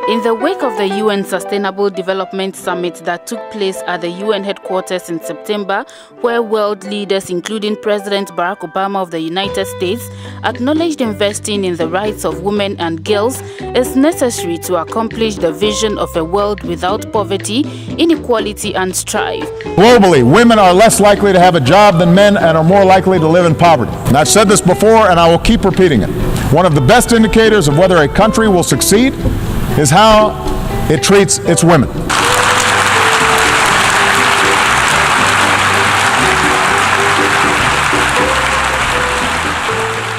In the wake of the UN Sustainable Development Summit that took place at the UN headquarters in September, where world leaders including President Barack Obama of the United States acknowledged investing in the rights of women and girls is necessary to accomplish the vision of a world without poverty, inequality and strife. Globally, women are less likely to have a job than men and are more likely to live in poverty. And I've said this before and I will keep repeating it. One of the best indicators of whether a country will succeed is how it treats its women.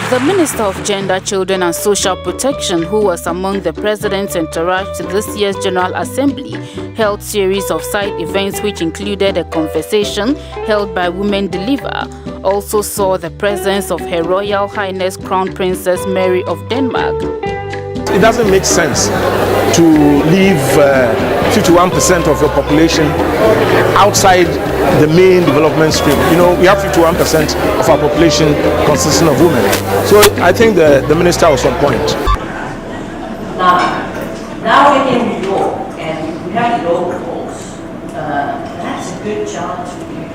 The Minister of Gender, Children and Social Protection, who was among the president's entourage to this year's General Assembly, held series of side events which included a conversation held by Women Deliver. Also saw the presence of Her Royal Highness Crown Princess Mary of Denmark. It doesn't make sense to leave 51% of your population outside the main development stream. You know, we have 51% of our population consisting of women. So I think the minister was on point. Now we're in New York and we have the local polls. That's a good chance for you.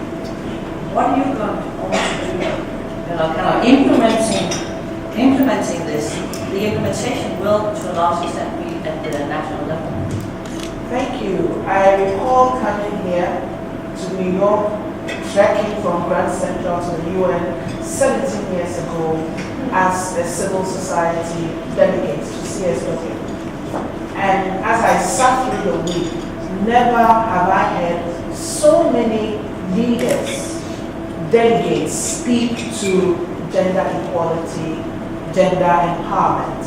What are you going to also do? Kind of implementing this. The implementation will, to a large extent, be at the national level. Thank you. I recall coming here to New York, trekking from Grand Central to the UN 17 years ago as a civil society delegate to CSW. And as I sat through the week, never have I heard so many leaders, delegates speak to gender equality, gender empowerment.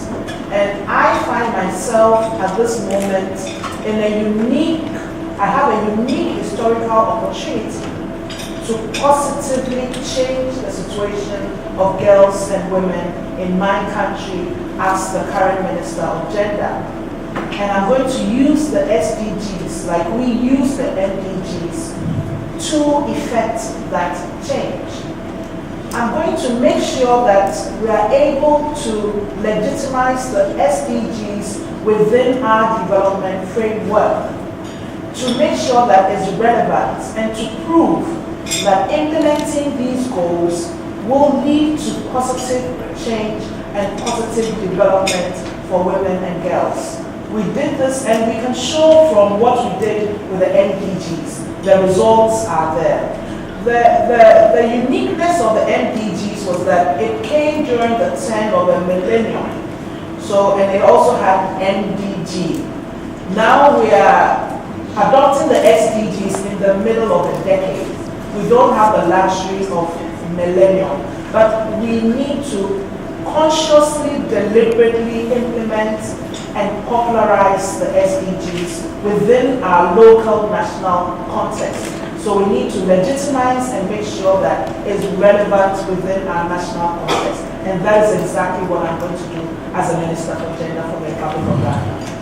And I find myself at this moment I have a unique historical opportunity to positively change the situation of girls and women in my country as the current Minister of Gender. And I'm going to use the SDGs like we use the MDGs to effect that change. I'm going to make sure that we are able to legitimize the SDGs within our development framework, to make sure that it's relevant and to prove that implementing these goals will lead to positive change and positive development for women and girls. We did this and we can show from what we did with the MDGs. The results are there. The uniqueness of the MDGs was that it came during the turn of the millennium. And it also had MDG. Now we are adopting the SDGs in the middle of the decade. We don't have the luxury of millennium, but we need to consciously, deliberately implement and popularize the SDGs within our local national context. So we need to legitimize and make sure that it's relevant within our national context. And that is exactly what I'm going to do as a Minister for Gender for the Republic of Ghana.